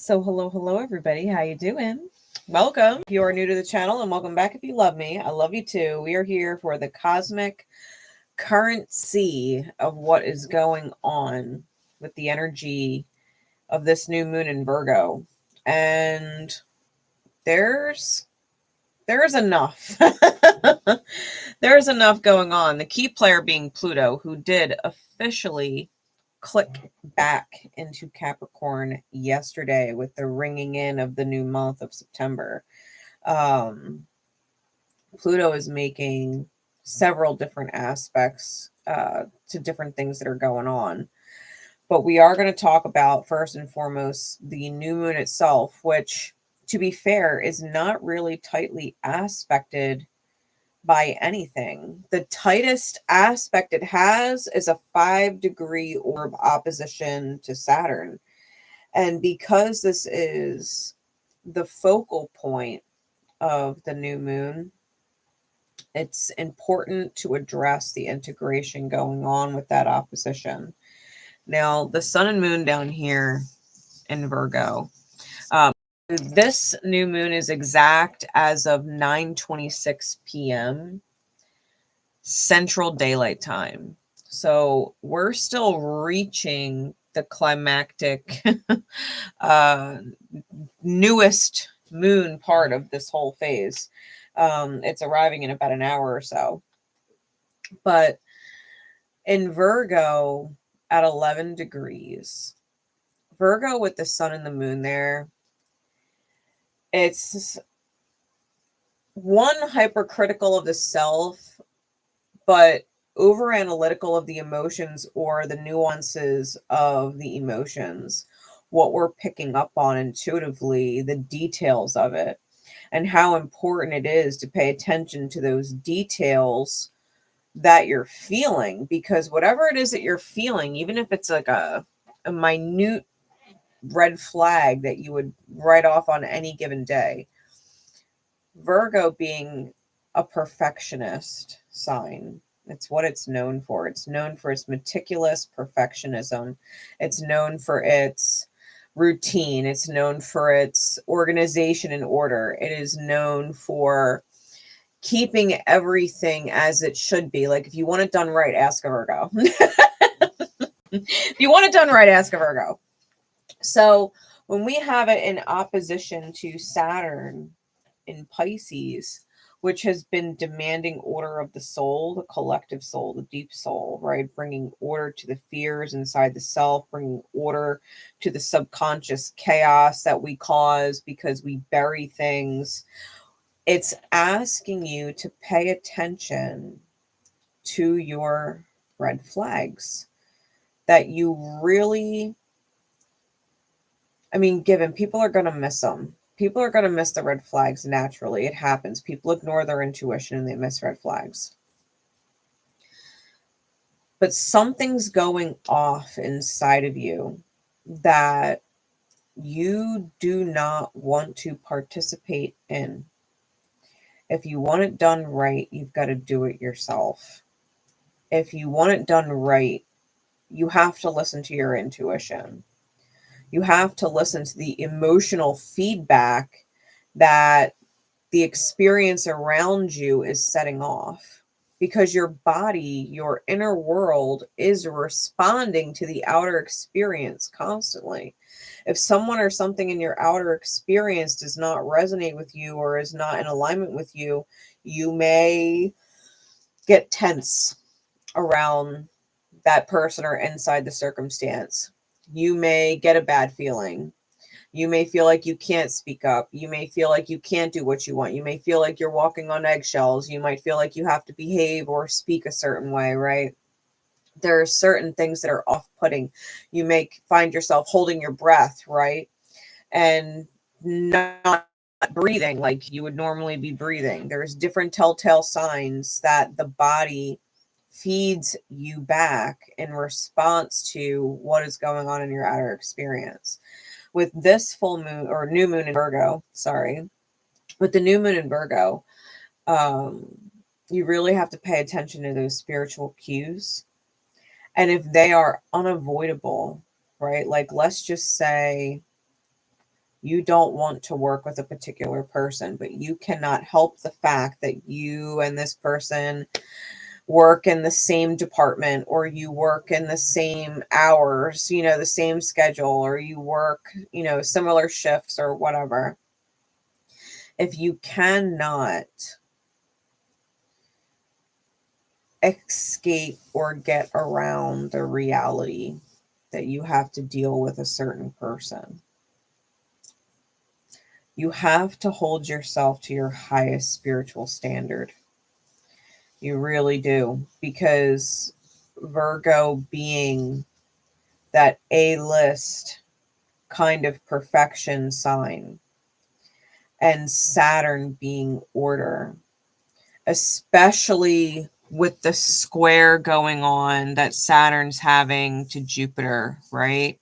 So hello everybody. How you doing? Welcome if you are new to the channel, and welcome back if you love me. I love you too. We are here for the cosmic currency of what is going on with the energy of this new moon in Virgo. And there's enough. There's enough going on. The key player being Pluto, who did officially click back into Capricorn yesterday with the ringing in of the new month of September. Pluto is making several different aspects to different things that are going on. But we are going to talk about, first and foremost, the new moon itself, which, to be fair, is not really tightly aspected by anything. The tightest aspect it has is a 5-degree orb opposition to Saturn. And because this is the focal point of the new moon, it's important to address the integration going on with that opposition. Now, the sun and moon down here in Virgo, this new moon is exact as of 9:26 p.m. Central Daylight Time. So we're still reaching the climactic newest moon part of this whole phase. It's arriving in about an hour or so. But in Virgo at 11 degrees, Virgo with the sun and the moon there, it's one, hypercritical of the self, but over analytical of the emotions or the nuances of the emotions, what we're picking up on intuitively, the details of it, and how important it is to pay attention to those details that you're feeling, because whatever it is that you're feeling, even if it's like a minute red flag that you would write off on any given day, Virgo being a perfectionist sign, it's what it's known for. It's known for its meticulous perfectionism. It's known for its routine. It's known for its organization and order. It is known for keeping everything as it should be. Like, if you want it done right, ask a Virgo. If you want it done right, ask a Virgo. So when we have it in opposition to Saturn in Pisces, which has been demanding order of the soul, the collective soul, the deep soul, right? Bringing order to the fears inside the self, bringing order to the subconscious chaos that we cause because we bury things. It's asking you to pay attention to your red flags that you really, given people are going to miss them. People are going to miss the red flags naturally. It happens. People ignore their intuition and they miss red flags. But something's going off inside of you that you do not want to participate in. If you want it done right, you've got to do it yourself. If you want it done right, you have to listen to your intuition. You have to listen to the emotional feedback that the experience around you is setting off, because your body, your inner world, is responding to the outer experience constantly. If someone or something in your outer experience does not resonate with you or is not in alignment with you, you may get tense around that person or inside the circumstance. You may get a bad feeling. You may feel like you can't speak up. You may feel like you can't do what you want. You may feel like you're walking on eggshells. You might feel like you have to behave or speak a certain way, right? There are certain things that are off-putting. You may find yourself holding your breath, right? And not breathing like you would normally be breathing. There's different telltale signs that the body feeds you back in response to what is going on in your outer experience. With this full moon or new moon in Virgo, with the new moon in Virgo, you really have to pay attention to those spiritual cues. And if they are unavoidable, right? Like, let's just say You don't want to work with a particular person, but you cannot help the fact that you and this person work in the same department, or you work in the same hours, you know, the same schedule, or you work, you know, similar shifts or whatever. If you cannot escape or get around the reality that you have to deal with a certain person, you have to hold yourself to your highest spiritual standard. You really do, because Virgo being that A-list kind of perfection sign, and Saturn being order, especially with the square going on that Saturn's having to Jupiter, right?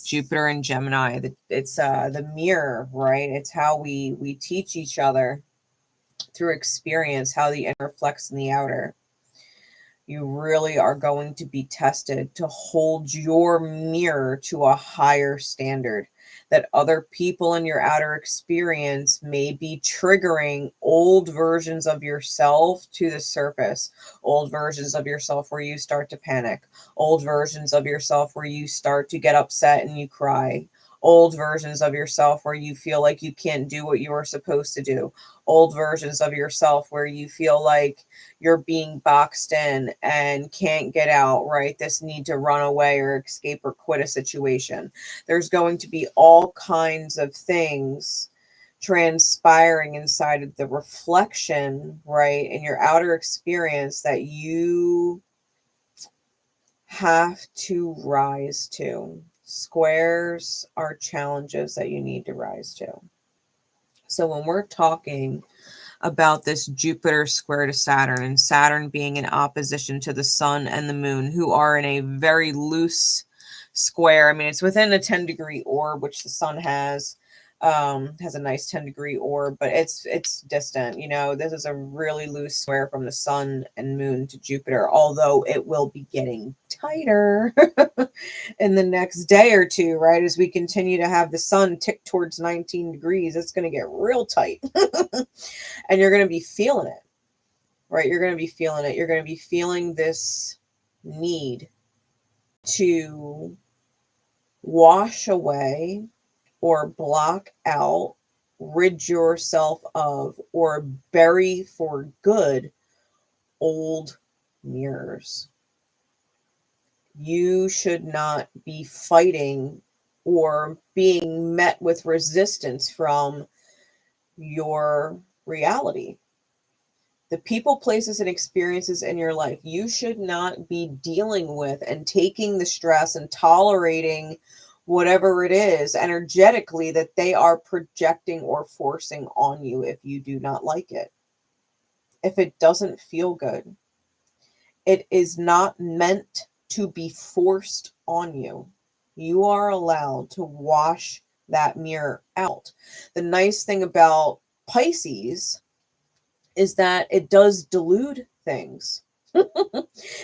Jupiter and Gemini, it's the mirror, right? It's how we teach each other through experience, how the inner reflects in the outer. You really are going to be tested to hold your mirror to a higher standard. That other people in your outer experience may be triggering old versions of yourself to the surface. Old versions of yourself where you start to panic. Old versions of yourself where you start to get upset and you cry. Old versions of yourself where you feel like you can't do what you are supposed to do. Old versions of yourself where you feel like you're being boxed in and can't get out, right? This need to run away or escape or quit a situation. There's going to be all kinds of things transpiring inside of the reflection, right, in your outer experience that you have to rise to. Squares are challenges that you need to rise to. So when we're talking about this Jupiter square to Saturn, and Saturn being in opposition to the sun and the moon, who are in a very loose square. I mean, it's within a 10-degree orb, which the sun has a nice 10-degree orb, but it's distant. You know, this is a really loose square from the sun and moon to Jupiter, although it will be getting tighter in the next day or two, right? As we continue to have the sun tick towards 19 degrees, it's going to get real tight. And you're going to be feeling it, right? You're going to be feeling it. You're going to be feeling this need to wash away or block out, rid yourself of, or bury for good old mirrors. You should not be fighting or being met with resistance from your reality. The people, places, and experiences in your life, you should not be dealing with and taking the stress and tolerating whatever it is energetically that they are projecting or forcing on you if you do not like it. If it doesn't feel good, it is not meant to be forced on you. You are allowed to wash that mirror out. The nice thing about Pisces is that it does delude things.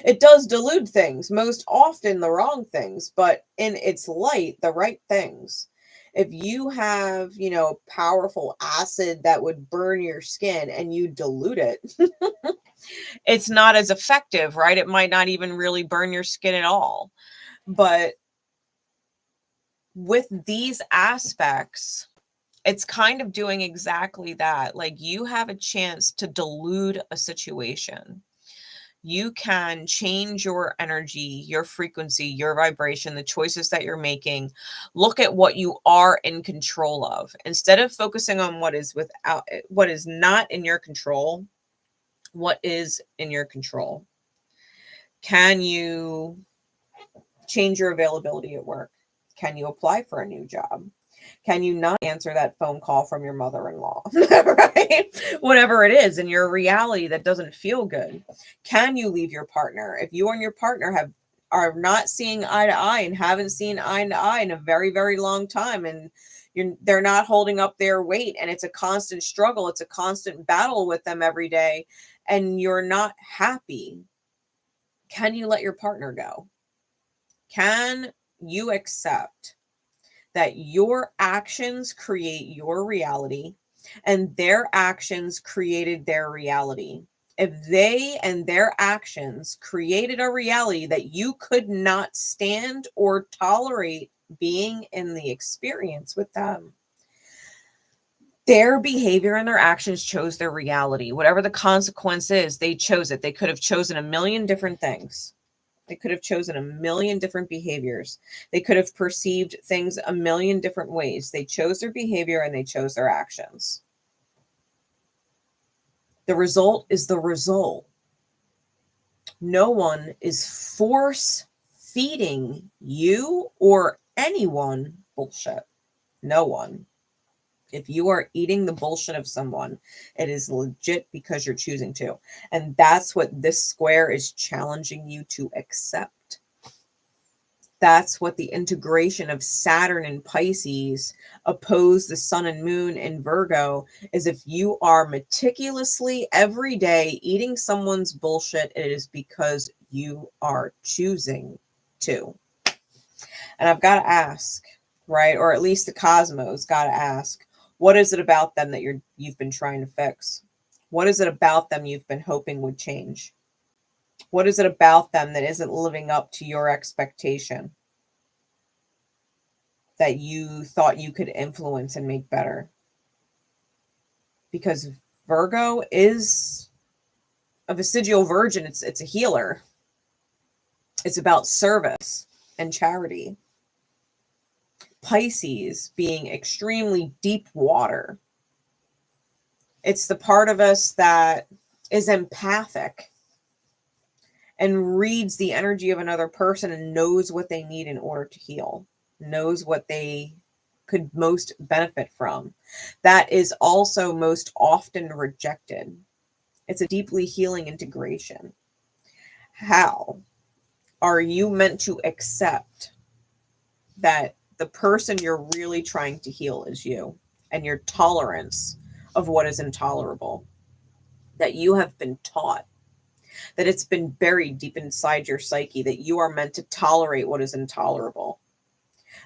It does delude things, most often the wrong things, but in its light, the right things. If you have, you know, powerful acid that would burn your skin and you dilute it, it's not as effective, right? It might not even really burn your skin at all. But with these aspects, it's kind of doing exactly that. Like, you have a chance to dilute a situation. You can change your energy, your frequency, your vibration, the choices that you're making. Look at what you are in control of. Instead of focusing on what is not in your control, what is in your control? Can you change your availability at work? Can you apply for a new job? Can you not answer that phone call from your mother-in-law, right? Whatever it is in your reality that doesn't feel good. Can you leave your partner? If you and your partner are not seeing eye to eye and haven't seen eye to eye in a very, very long time, and they're not holding up their weight, and it's a constant struggle, it's a constant battle with them every day, and you're not happy, can you let your partner go? Can you accept that your actions create your reality and their actions created their reality. If they and their actions created a reality that you could not stand or tolerate being in the experience with them, their behavior and their actions chose their reality. Whatever the consequence is, they chose it. They could have chosen a million different things. They could have chosen a million different behaviors. They could have perceived things a million different ways. They chose their behavior and they chose their actions. The result is the result. No one is force feeding you or anyone bullshit. No one. If you are eating the bullshit of someone, it is legit because you're choosing to. And that's what this square is challenging you to accept. That's what the integration of Saturn and Pisces oppose the sun and moon in Virgo is. If you are meticulously every day eating someone's bullshit, it is because you are choosing to. And I've got to ask, right? Or at least the cosmos got to ask, what is it about them that you've been trying to fix? What is it about them you've been hoping would change? What is it about them that isn't living up to your expectation that you thought you could influence and make better? Because Virgo is a vestigial virgin. It's a healer. It's about service and charity. Pisces being extremely deep water. It's the part of us that is empathic and reads the energy of another person and knows what they need in order to heal, knows what they could most benefit from. That is also most often rejected. It's a deeply healing integration. How are you meant to accept that the person you're really trying to heal is you and your tolerance of what is intolerable? That you have been taught, that it's been buried deep inside your psyche, that you are meant to tolerate what is intolerable.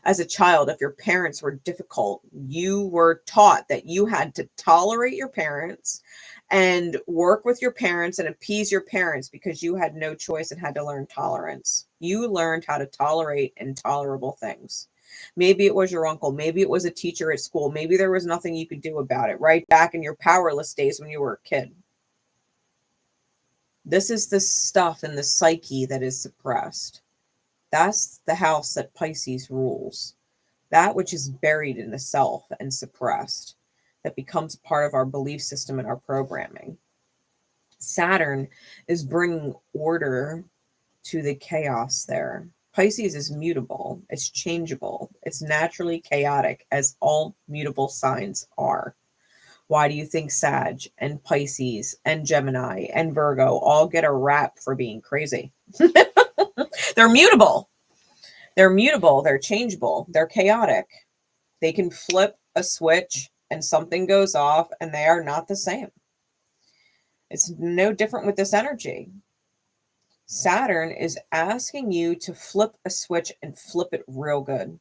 As a child, if your parents were difficult, you were taught that you had to tolerate your parents and work with your parents and appease your parents because you had no choice and had to learn tolerance. You learned how to tolerate intolerable things. Maybe it was your uncle. Maybe it was a teacher at school. Maybe there was nothing you could do about it, right back in your powerless days when you were a kid. This is the stuff in the psyche that is suppressed. That's the house that Pisces rules. That which is buried in the self and suppressed, that becomes part of our belief system and our programming. Saturn is bringing order to the chaos there. Pisces is mutable. It's changeable. It's naturally chaotic, as all mutable signs are. Why do you think Sag and Pisces and Gemini and Virgo all get a rap for being crazy? They're mutable. They're mutable. They're changeable. They're chaotic. They can flip a switch and something goes off and they are not the same. It's no different with this energy. Saturn is asking you to flip a switch and flip it real good.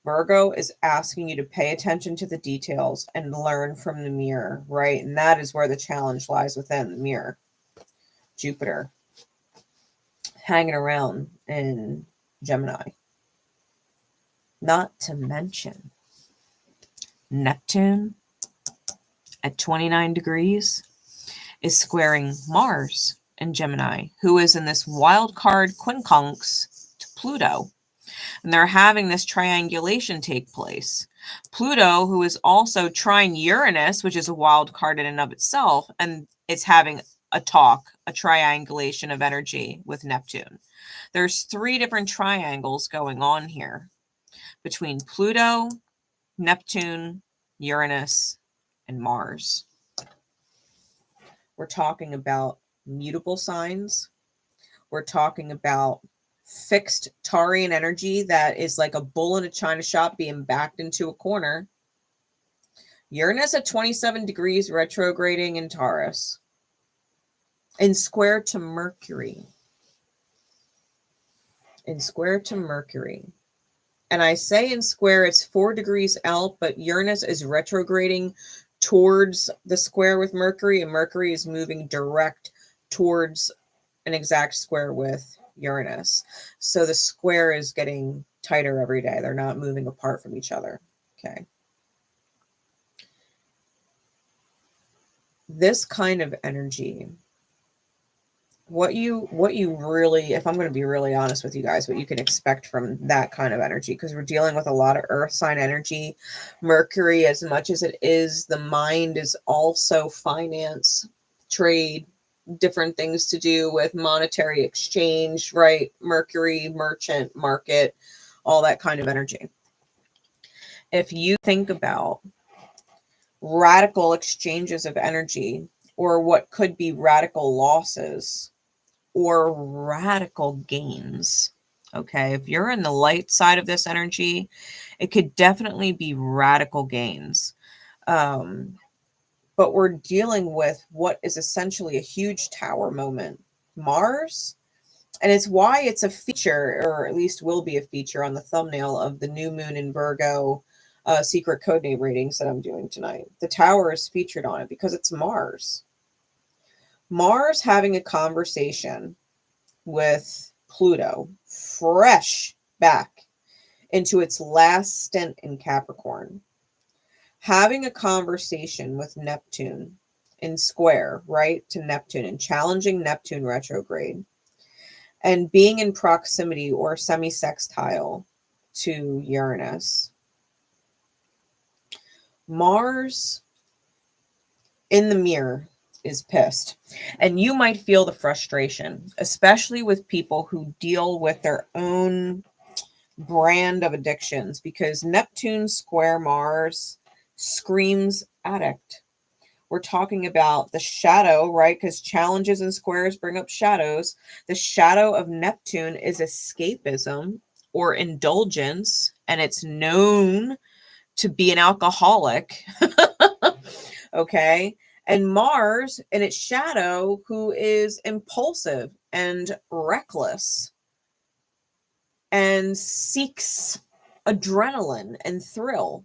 Virgo is asking you to pay attention to the details and learn from the mirror, right? And that is where the challenge lies, within the mirror. Jupiter hanging around in Gemini. Not to mention Neptune at 29 degrees is squaring Mars in Gemini, who is in this wild card quincunx to Pluto. And they're having this triangulation take place. Pluto, who is also trine Uranus, which is a wild card in and of itself, and it's having a triangulation of energy with Neptune. There's 3 different triangles going on here between Pluto, Neptune, Uranus, and Mars. We're talking about mutable signs. We're talking about fixed Taurian energy that is like a bull in a china shop being backed into a corner. Uranus at 27 degrees retrograding in Taurus, in square to Mercury. In square to Mercury. And I say in square, it's 4 degrees out, but Uranus is retrograding towards the square with Mercury, and Mercury is moving direct towards an exact square with Uranus. So the square is getting tighter every day. They're not moving apart from each other. Okay. This kind of energy, what you really, if I'm going to be really honest with you guys, what you can expect from that kind of energy, because we're dealing with a lot of earth sign energy. Mercury, as much as it is the mind, is also finance, trade, different things to do with monetary exchange, right? Mercury, merchant, market, all that kind of energy. If you think about radical exchanges of energy, or what could be radical losses or radical gains, okay, if you're in the light side of this energy, it could definitely be radical gains. But we're dealing with what is essentially a huge tower moment, Mars. And it's why it's a feature, or at least will be a feature, on the thumbnail of the new moon in Virgo secret codename readings that I'm doing tonight. The tower is featured on it because it's Mars. Mars having a conversation with Pluto, fresh back into its last stint in Capricorn. Having a conversation with Neptune in square, right, to Neptune, and challenging Neptune retrograde, and being in proximity or semi-sextile to Uranus. Mars in the mirror is pissed. And you might feel the frustration, especially with people who deal with their own brand of addictions, because Neptune square Mars screams addict. We're talking about the shadow, right? Because challenges and squares bring up shadows. The shadow of Neptune is escapism or indulgence, and it's known to be an alcoholic. Okay. And Mars in its shadow, who is impulsive and reckless and seeks adrenaline and thrill.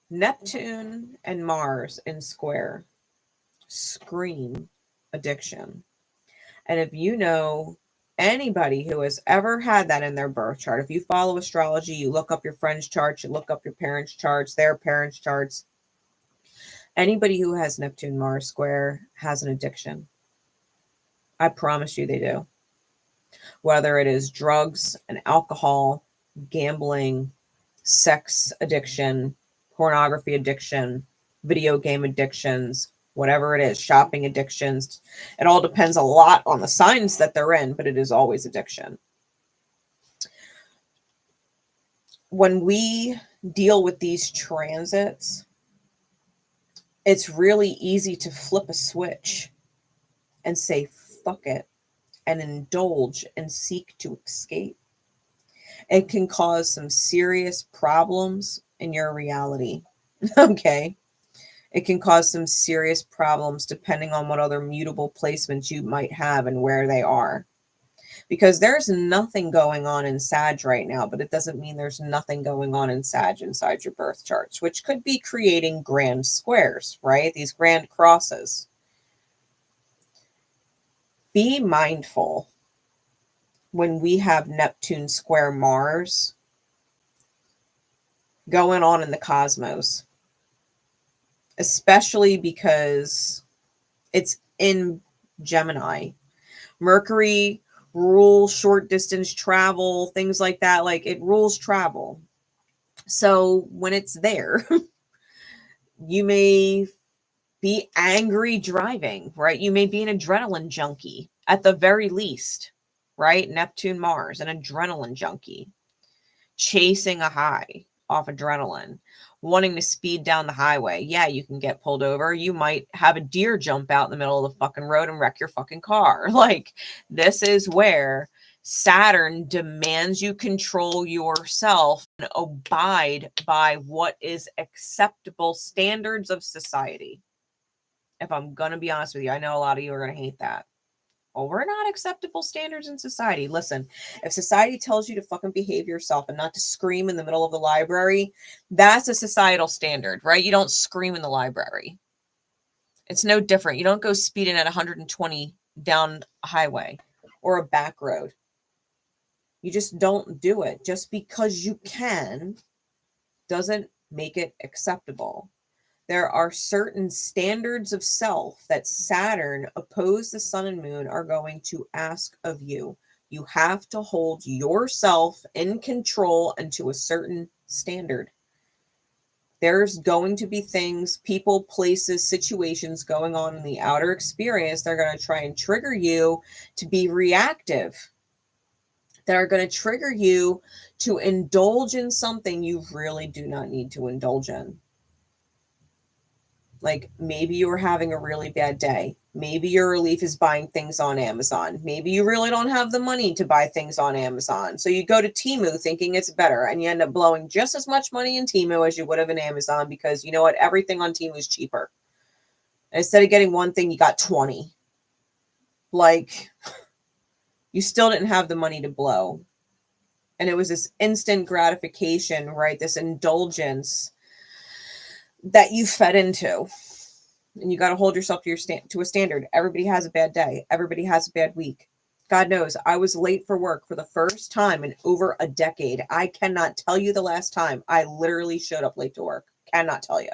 Neptune and Mars in square scream addiction. And if you know anybody who has ever had that in their birth chart, if you follow astrology, you look up your friend's charts, you look up your parents' charts, their parents' charts, anybody who has Neptune Mars square has an addiction. I promise you they do. Whether it is drugs and alcohol, gambling, sex addiction, pornography addiction, video game addictions, whatever it is, shopping addictions. It all depends a lot on the signs that they're in, but it is always addiction. When we deal with these transits, it's really easy to flip a switch and say, fuck it, and indulge and seek to escape. It can cause some serious problems in your reality. Okay. It can cause some serious problems depending on what other mutable placements you might have and where they are. Because there's nothing going on in Sag right now, but it doesn't mean there's nothing going on in Sag inside your birth charts, which could be creating grand squares, right? These grand crosses. Be mindful when we have Neptune square Mars going on in the cosmos, especially because it's in Gemini. Mercury rules short distance travel, things like that. Like, it rules travel. So when it's there, you may be angry driving, right? You may be an adrenaline junkie at the very least, right? Neptune Mars, an adrenaline junkie, chasing a high off adrenaline, wanting to speed down the highway. Yeah, you can get pulled over. You might have a deer jump out in the middle of the fucking road and wreck your fucking car. Like, this is where Saturn demands you control yourself and abide by what is acceptable standards of society. If I'm going to be honest with you, I know a lot of you are going to hate that. Well, we're not acceptable standards in society. Listen, if society tells you to fucking behave yourself and not to scream in the middle of the library, that's a societal standard, right? You don't scream in the library. It's no different. You don't go speeding at 120 down a highway or a back road. You just don't do it. Just because you can doesn't make it acceptable. There are certain standards of self that Saturn, opposed the sun and moon, are going to ask of you. You have to hold yourself in control and to a certain standard. There's going to be things, people, places, situations going on in the outer experience that are going to try and trigger you to be reactive, that are going to trigger you to indulge in something you really do not need to indulge in. Like maybe you were having a really bad day. Maybe your relief is buying things on Amazon. Maybe you really don't have the money to buy things on Amazon. So you go to Temu thinking it's better, and you end up blowing just as much money in Temu as you would have in Amazon, because you know what? Everything on Temu is cheaper. And instead of getting one thing, you got 20. Like, you still didn't have the money to blow. And it was this instant gratification, right? This indulgence that you fed into. And you got to hold yourself to a standard. Everybody has a bad day. Everybody has a bad week. God knows, I was late for work for the first time in over a decade. I cannot tell you the last time I literally showed up late to work. Cannot tell you.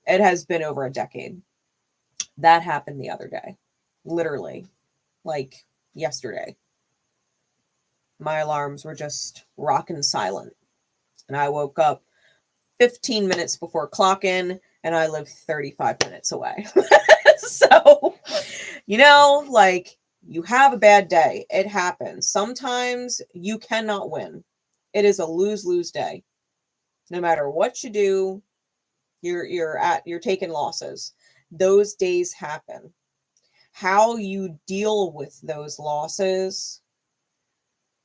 It has been over a decade. That happened the other day. Literally. Like yesterday. My alarms were just rocking silent. And I woke up 15 minutes before clock in, and I live 35 minutes away. So, you know, like, you have a bad day. It happens. Sometimes you cannot win. It is a lose-lose day. No matter what you do, you're taking losses. Those days happen. How you deal with those losses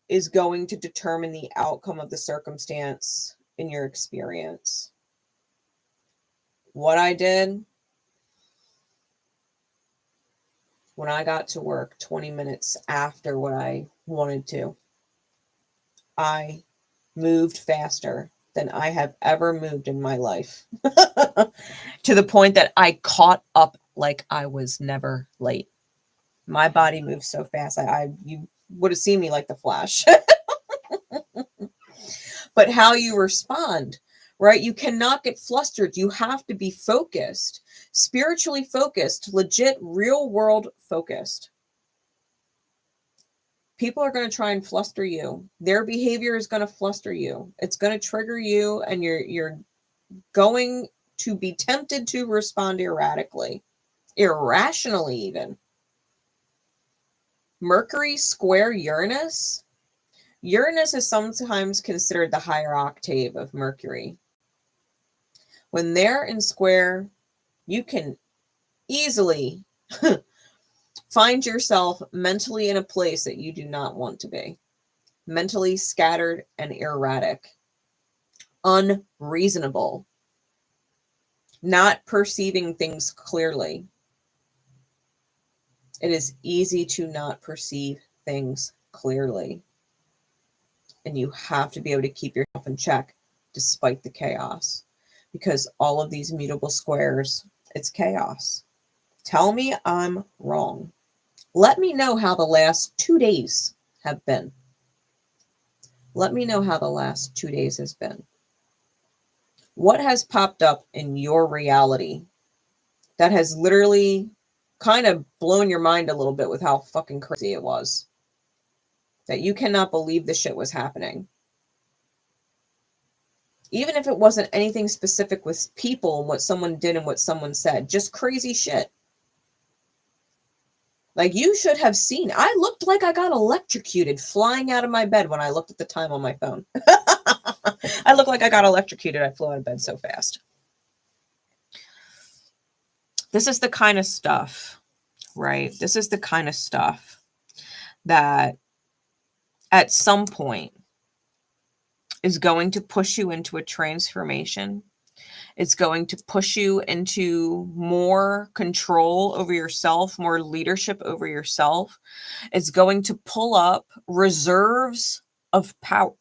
is going to determine the outcome of the circumstance in your experience. What I did when I got to work 20 minutes after what I wanted to, I moved faster than I have ever moved in my life. To the point that I caught up like I was never late. My body moves so fast. You would have seen me like the Flash. But how you respond, right? You cannot get flustered. You have to be focused, spiritually focused, legit, real world focused. People are going to try and fluster you. Their behavior is going to fluster you. It's going to trigger you, and you're going to be tempted to respond irrationally even. Mercury square Uranus. Uranus is sometimes considered the higher octave of Mercury. When they're in square, you can easily find yourself mentally in a place that you do not want to be. Mentally scattered and erratic. Unreasonable. Not perceiving things clearly. It is easy to not perceive things clearly. And you have to be able to keep yourself in check despite the chaos. Because all of these mutable squares, it's chaos. Tell me I'm wrong. Let me know how the last 2 days have been. Let me know how the last 2 days has been. What has popped up in your reality that has literally kind of blown your mind a little bit with how fucking crazy it was? That you cannot believe this shit was happening. Even if it wasn't anything specific with people and what someone did and what someone said, just crazy shit. Like, you should have seen. I looked like I got electrocuted flying out of my bed when I looked at the time on my phone. I looked like I got electrocuted. I flew out of bed so fast. This is the kind of stuff, right? This is the kind of stuff that at some point is going to push you into a transformation It's going to push you into more control over yourself, more leadership over yourself. It's going to pull up reserves of power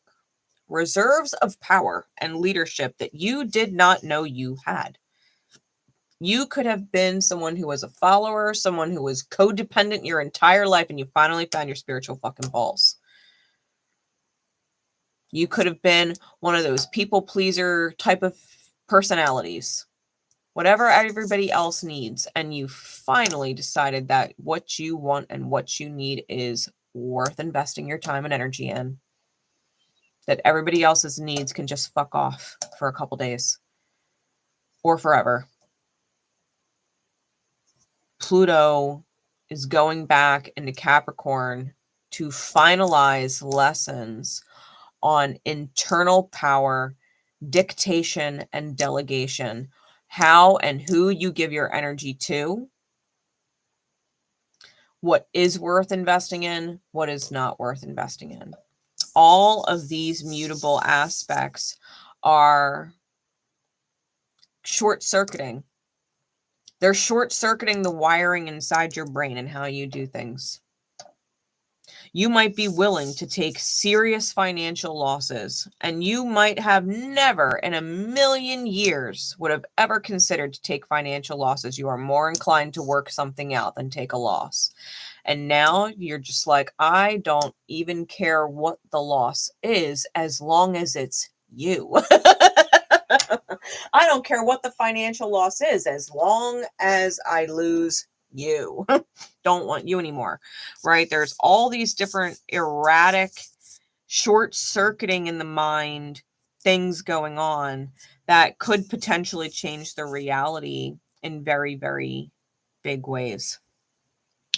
and leadership that you did not know you had. You could have been someone who was a follower, someone who was codependent your entire life, and you finally found your spiritual fucking balls. You could have been one of those people pleaser type of personalities, whatever everybody else needs. And you finally decided that what you want and what you need is worth investing your time and energy in. That everybody else's needs can just fuck off for a couple days or forever. Pluto is going back into Capricorn to finalize lessons on internal power, dictation, and delegation. How and who you give your energy to. What is worth investing in, what is not worth investing in. All of these mutable aspects are short-circuiting. They're short-circuiting the wiring inside your brain and how you do things. You might be willing to take serious financial losses, and you might have never in a million years would have ever considered to take financial losses. You are more inclined to work something out than take a loss. And now you're just like, I don't even care what the loss is as long as it's you. I don't care what the financial loss is as long as I lose you. Don't want you anymore, right? There's all these different erratic, short-circuiting in the mind things going on that could potentially change the reality in very, very big ways.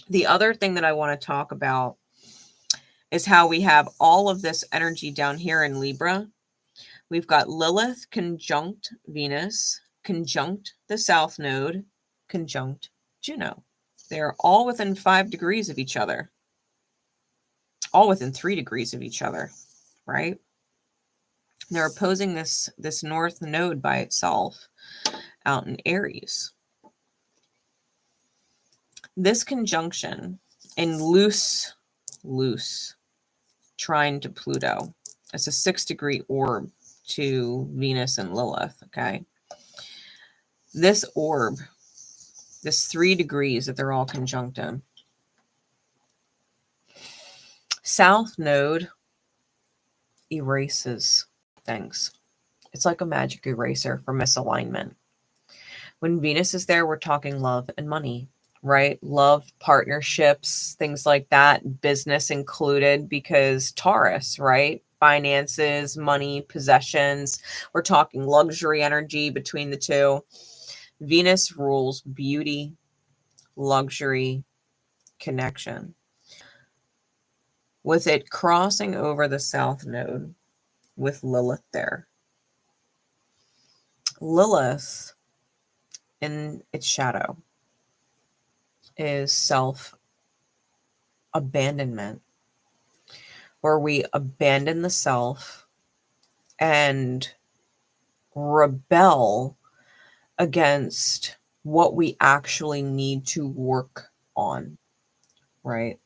The other thing that I want to talk about is how we have all of this energy down here in Libra. We've got Lilith conjunct Venus, conjunct the South Node, conjunct Juno. They're all within 5 degrees of each other. All within 3 degrees of each other, right? They're opposing this North Node by itself out in Aries. This conjunction in loose trine to Pluto. It's a 6-degree orb to Venus and Lilith, okay? This orb, this 3 degrees that they're all conjunct in. South Node erases things. It's like a magic eraser for misalignment. When Venus is there, we're talking love and money, right? Love, partnerships, things like that, business included, because Taurus, right? Finances, money, possessions. We're talking luxury energy between the two. Venus rules beauty, luxury, connection. With it crossing over the South Node with Lilith there. Lilith, in its shadow, is self-abandonment, where we abandon the self and rebel against what we actually need to work on, right?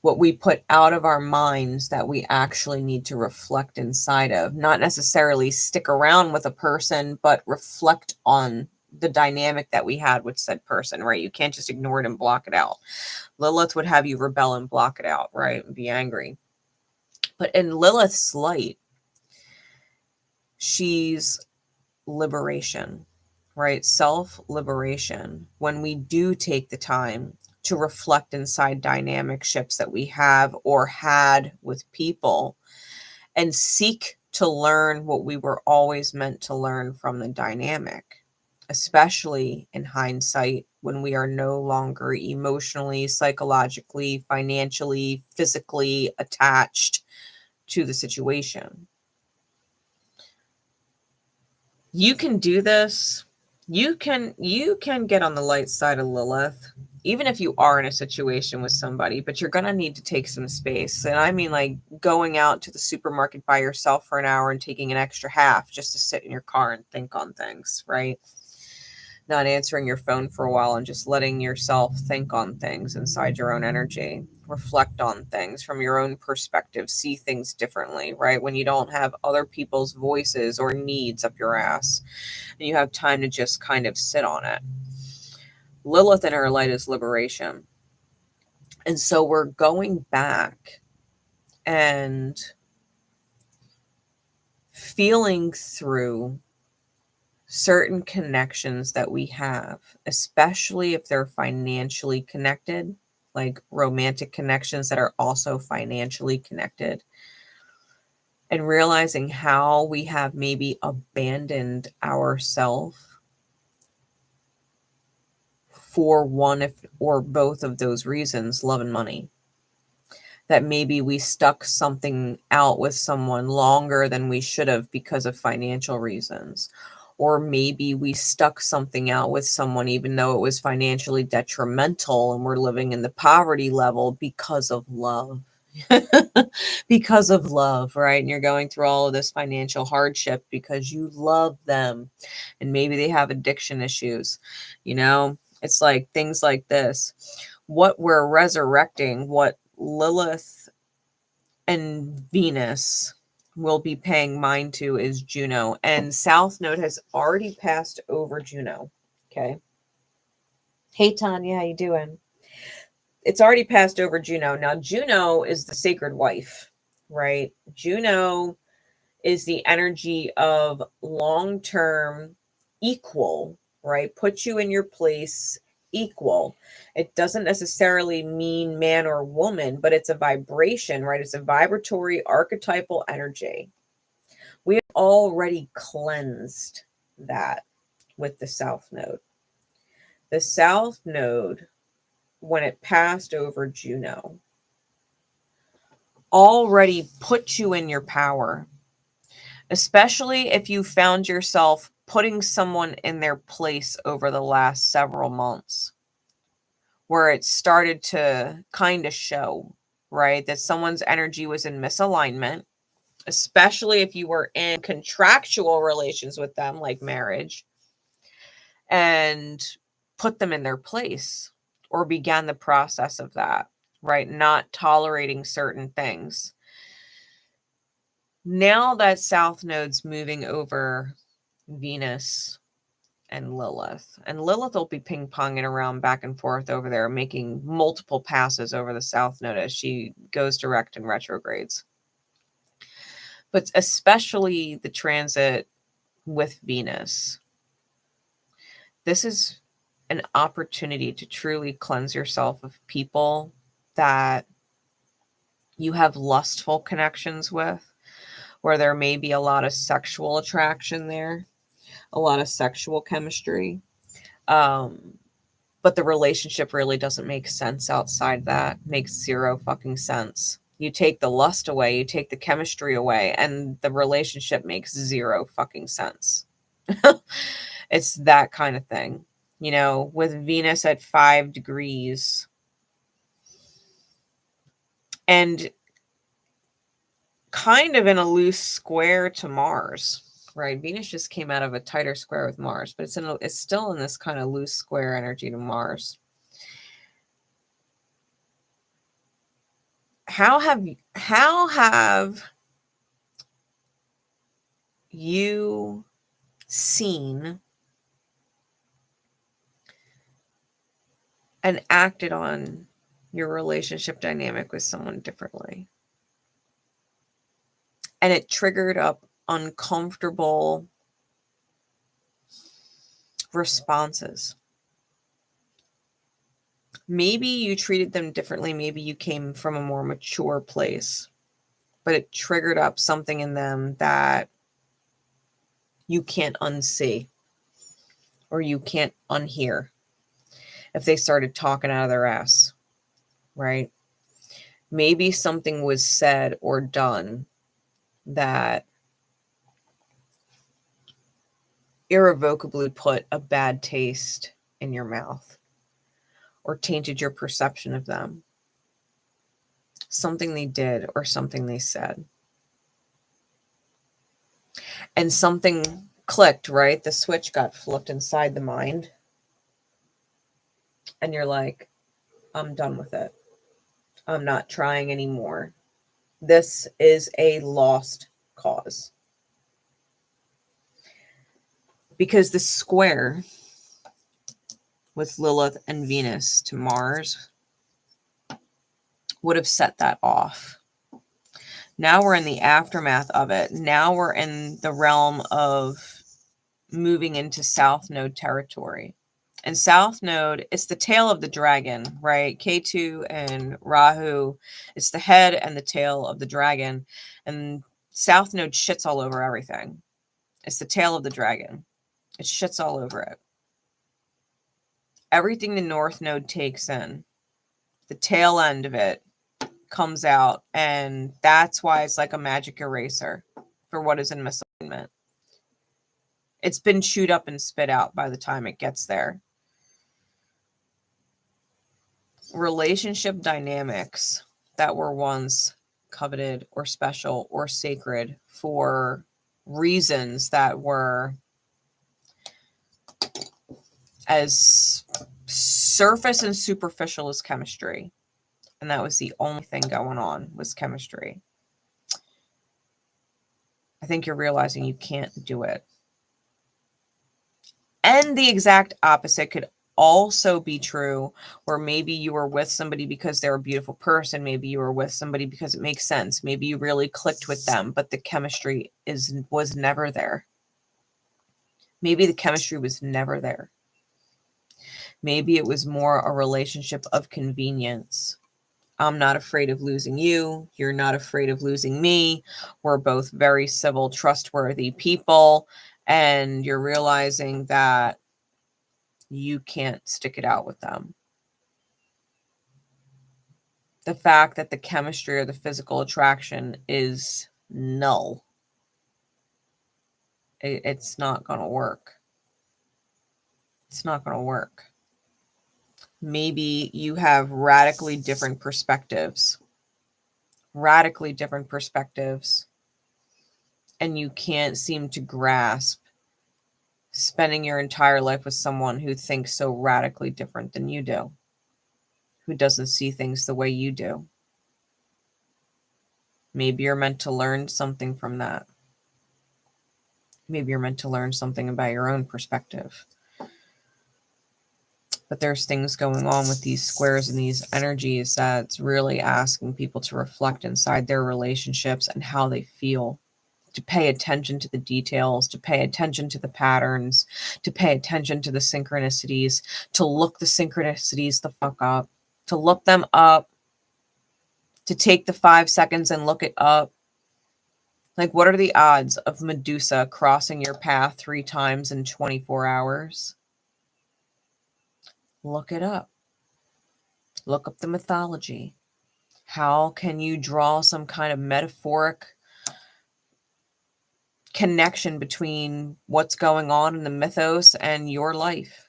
What we put out of our minds that we actually need to reflect inside of, not necessarily stick around with a person, but reflect on the dynamic that we had with said person, right? You can't just ignore it and block it out. Lilith would have you rebel and block it out, right? And be angry. But in Lilith's light, she's liberation, right? Self-liberation. When we do take the time to reflect inside dynamic shifts that we have or had with people and seek to learn what we were always meant to learn from the dynamic, especially in hindsight when we are no longer emotionally, psychologically, financially, physically attached to the situation. You can do this. You can get on the light side of Lilith even if you are in a situation with somebody, but you're going to need to take some space. And I mean, like going out to the supermarket by yourself for an hour and taking an extra half just to sit in your car and think on things, right? Not answering your phone for a while and just letting yourself think on things inside your own energy, reflect on things from your own perspective, see things differently, right? When you don't have other people's voices or needs up your ass and you have time to just kind of sit on it. Lilith in her light is liberation. And so we're going back and feeling through certain connections that we have, especially if they're financially connected, like romantic connections that are also financially connected, and realizing how we have maybe abandoned ourselves for one or both of those reasons, love and money. That maybe we stuck something out with someone longer than we should have because of financial reasons. Or maybe we stuck something out with someone even though it was financially detrimental and we're living in the poverty level because of love. Because of love, right? And you're going through all of this financial hardship because you love them. And maybe they have addiction issues, you know? It's like things like this. What we're resurrecting, what Lilith and Venus will be paying mind to is Juno. And South Node has already passed over Juno. Okay. Hey, Tanya, how you doing? It's already passed over Juno. Now, Juno is the sacred wife, right? Juno is the energy of long-term equal, right? Put you in your place, equal. It doesn't necessarily mean man or woman, but it's a vibration, right? It's a vibratory archetypal energy. We have already cleansed that with the South Node. The South Node, when it passed over Juno, already put you in your power. Especially if you found yourself putting someone in their place over the last several months, where it started to kind of show, right? That someone's energy was in misalignment, especially if you were in contractual relations with them, like marriage, and put them in their place or began the process of that, right? Not tolerating certain things. Now that South Node's moving over Venus and Lilith will be ping-ponging around back and forth over there, making multiple passes over the South Node as she goes direct and retrogrades. But especially the transit with Venus. This is an opportunity to truly cleanse yourself of people that you have lustful connections with, where there may be a lot of sexual attraction there, a lot of sexual chemistry. But the relationship really doesn't make sense outside that. Makes zero fucking sense. You take the lust away, you take the chemistry away, and the relationship makes zero fucking sense. It's that kind of thing. You know, with Venus at 5 degrees and kind of in a loose square to Mars, right? Venus just came out of a tighter square with Mars, but it's still in this kind of loose square energy to Mars. How have you seen and acted on your relationship dynamic with someone differently? And it triggered up uncomfortable responses. Maybe you treated them differently. Maybe you came from a more mature place, but it triggered up something in them that you can't unsee or you can't unhear if they started talking out of their ass, right? Maybe something was said or done that irrevocably put a bad taste in your mouth, or tainted your perception of them. Something they did or something they said. And something clicked, right? The switch got flipped inside the mind. And you're like, I'm done with it. I'm not trying anymore. This is a lost cause. Because the square with Lilith and Venus to Mars would have set that off. Now we're in the aftermath of it. Now we're in the realm of moving into South Node territory. And South Node, it's the tail of the dragon, right? Ketu and Rahu, it's the head and the tail of the dragon. And South Node shits all over everything. It's the tail of the dragon. It shits all over it. Everything the North Node takes in, the tail end of it comes out. And that's why it's like a magic eraser for what is in misalignment. It's been chewed up and spit out by the time it gets there. Relationship dynamics that were once coveted or special or sacred for reasons that were as surface and superficial as chemistry. And that was the only thing going on, was chemistry. I think you're realizing you can't do it. And the exact opposite could also be true, where maybe you were with somebody because they're a beautiful person. Maybe you were with somebody because it makes sense. Maybe you really clicked with them, but the chemistry was never there. Maybe the chemistry was never there. Maybe it was more a relationship of convenience. I'm not afraid of losing you. You're not afraid of losing me. We're both very civil, trustworthy people. And you're realizing that you can't stick it out with them. The fact that the chemistry or the physical attraction is null. It's not going to work. It's not going to work. Maybe you have radically different perspectives. Radically different perspectives. And you can't seem to grasp spending your entire life with someone who thinks so radically different than you do. Who doesn't see things the way you do. Maybe you're meant to learn something from that. Maybe you're meant to learn something about your own perspective. But there's things going on with these squares and these energies that's really asking people to reflect inside their relationships and how they feel. To pay attention to the details, to pay attention to the patterns, to pay attention to the synchronicities, to look the synchronicities the fuck up, to look them up, to take the 5 seconds and look it up. Like, what are the odds of Medusa crossing your path 3 times in 24 hours? Look it up. Look up the mythology. How can you draw some kind of metaphoric connection between what's going on in the mythos and your life?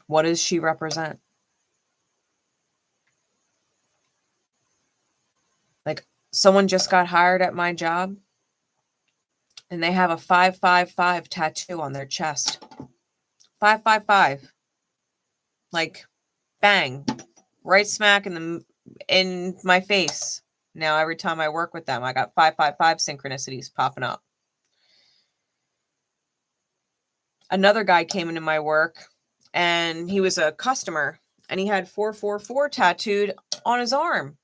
What does she represent? Like, someone just got hired at my job and they have a 555 tattoo on their chest. 555. Like, bang, right smack in my face. Now, every time I work with them, I got 555 synchronicities popping up. Another guy came into my work and he was a customer and he had 444 tattooed on his arm.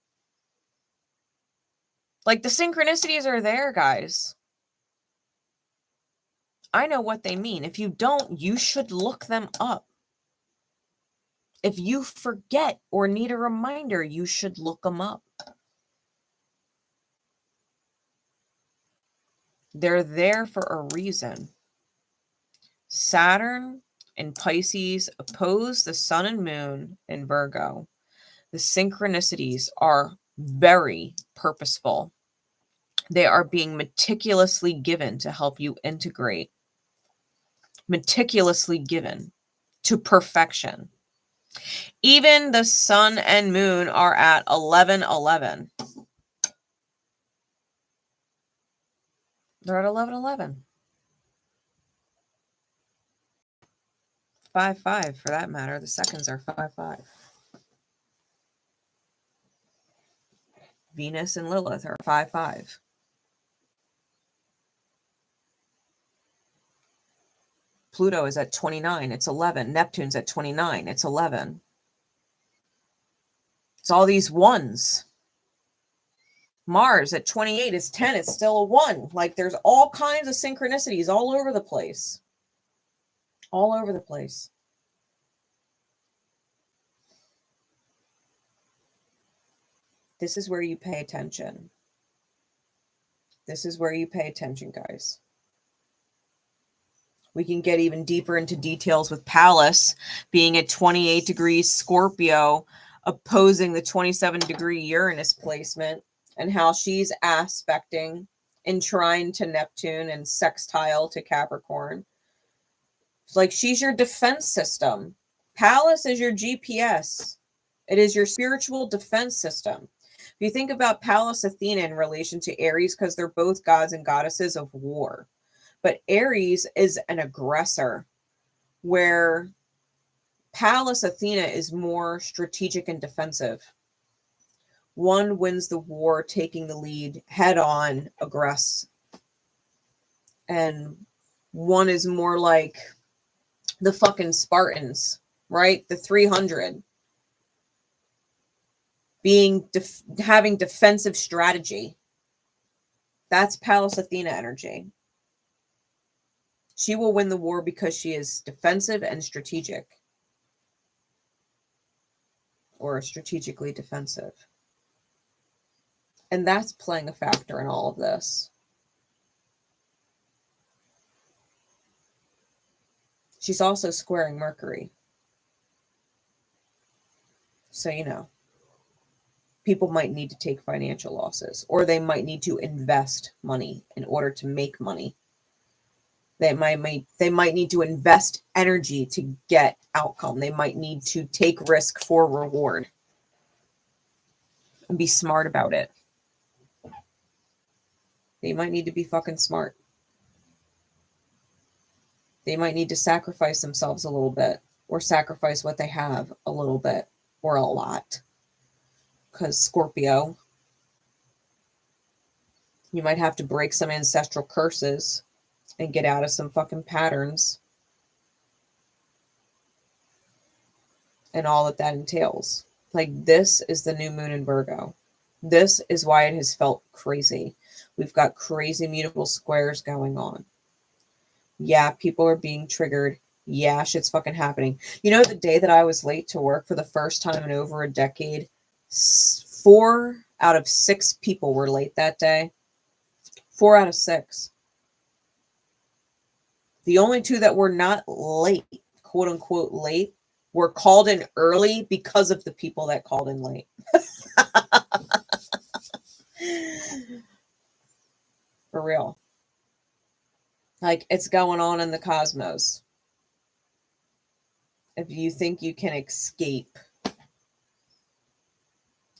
Like, the synchronicities are there, guys. I know what they mean. If you don't, you should look them up. If you forget or need a reminder, you should look them up. They're there for a reason. Saturn and Pisces oppose the sun and moon in Virgo. The synchronicities are very purposeful. They are being meticulously given to help you integrate. Meticulously given. to perfection. Even the sun and moon are at 11:11. They're at 11:11. 5:5 for that matter. The seconds are 5:5. Venus and Lilith are 5:5. Pluto is at 29. It's 11. Neptune's at 29. It's 11. It's all these ones. Mars at 28 is 10. It's still a 1. Like, there's all kinds of synchronicities all over the place. All over the place. This is where you pay attention. This is where you pay attention, guys. We can get even deeper into details with Pallas being at 28 degrees Scorpio, opposing the 27-degree Uranus placement, and how she's aspecting in trine to Neptune and sextile to Capricorn. It's like she's your defense system. Pallas is your GPS. It is your spiritual defense system. If you think about Pallas Athena in relation to Aries, because they're both gods and goddesses of war. But Aries is an aggressor, where Pallas Athena is more strategic and defensive. One wins the war, taking the lead, head on, aggress. And one is more like the fucking Spartans, right? The 300. Having defensive strategy. That's Pallas Athena energy. She will win the war because she is defensive and strategic. Or strategically defensive. And that's playing a factor in all of this. She's also squaring Mercury. So, you know, people might need to take financial losses, or they might need to invest money in order to make money. They might need to invest energy to get outcome. They might need to take risk for reward. And be smart about it. They might need to be fucking smart. They might need to sacrifice themselves a little bit, or sacrifice what they have a little bit, or a lot. Because Scorpio, you might have to break some ancestral curses and get out of some fucking patterns. And all that entails. Like, this is the new moon in Virgo. This is why it has felt crazy. We've got crazy mutable squares going on. Yeah, people are being triggered. Yeah, shit's fucking happening. You know, the day that I was late to work for the first time in over a decade, 4 out of 6 people were late that day. 4 out of 6. The only 2 that were not late, quote unquote late, were called in early because of the people that called in late. For real. Like, it's going on in the cosmos. If you think you can escape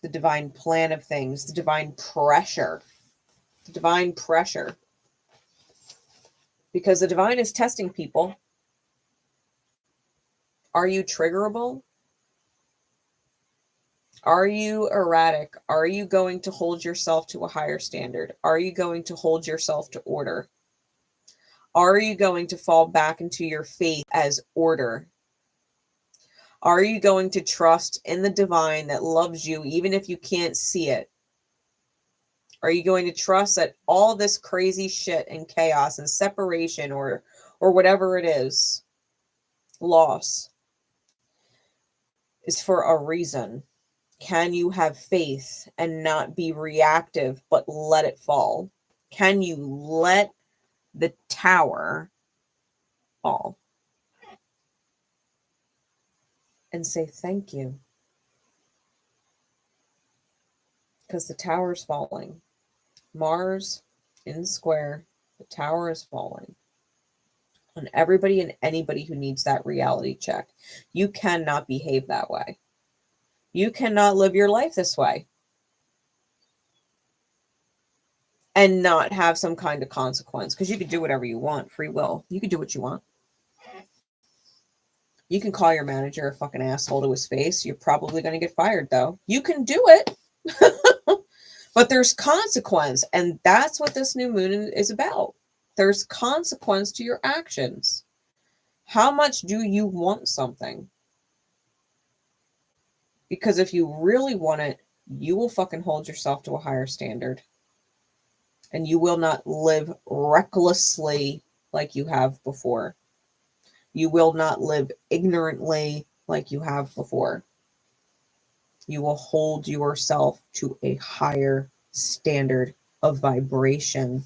the divine plan of things, the divine pressure, because the divine is testing people. Are you triggerable? Are you erratic? Are you going to hold yourself to a higher standard? Are you going to hold yourself to order? Are you going to fall back into your faith as order? Are you going to trust in the divine that loves you even if you can't see it? Are you going to trust that all this crazy shit and chaos and separation or whatever it is, loss, is for a reason? Can you have faith and not be reactive, but let it fall? Can you let the tower fall and say thank you? Because the tower's falling. Mars in square, the tower is falling. on everybody and anybody who needs that reality check. You cannot behave that way. You cannot live your life this way and not have some kind of consequence, because you can do whatever you want. Free will. You can do what you want. You can call your manager a fucking asshole to his face. You're probably going to get fired, though. You can do it. But there's consequence, and that's what this new moon is about. There's consequence to your actions. How much do you want something? Because if you really want it, you will fucking hold yourself to a higher standard. And you will not live recklessly like you have before. You will not live ignorantly like you have before. You will hold yourself to a higher standard of vibration.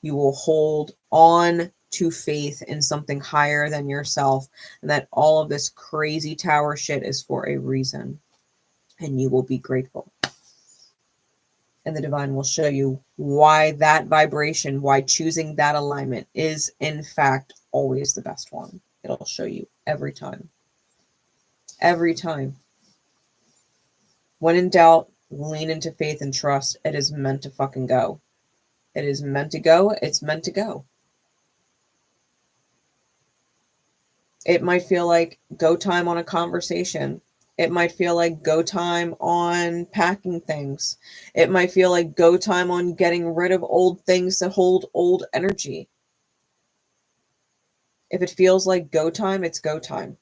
You will hold on to faith in something higher than yourself, and that all of this crazy tower shit is for a reason. And you will be grateful. And the divine will show you why that vibration, why choosing that alignment is in fact always the best one. It'll show you every time. Every time. When in doubt, lean into faith and trust. It is meant to fucking go. It is meant to go. It's meant to go. It might feel like go time on a conversation. It might feel like go time on packing things. It might feel like go time on getting rid of old things that hold old energy. If it feels like go time, it's go time.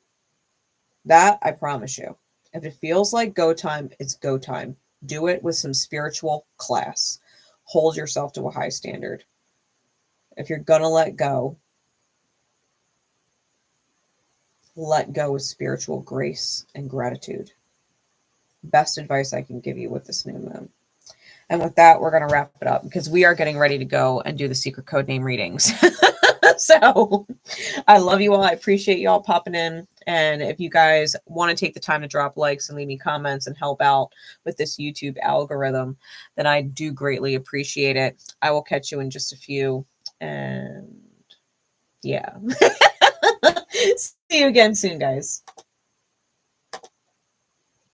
That I promise you. If it feels like go time, it's go time. Do it with some spiritual class. Hold yourself to a high standard. If you're gonna let go with spiritual grace and gratitude. Best advice I can give you with this new moon. And with that, we're going to wrap it up because we are getting ready to go and do the secret code name readings. So I love you all. I appreciate you all popping in. And if you guys want to take the time to drop likes and leave me comments and help out with this YouTube algorithm, then I do greatly appreciate it. I will catch you in just a few. And yeah. See you again soon, guys.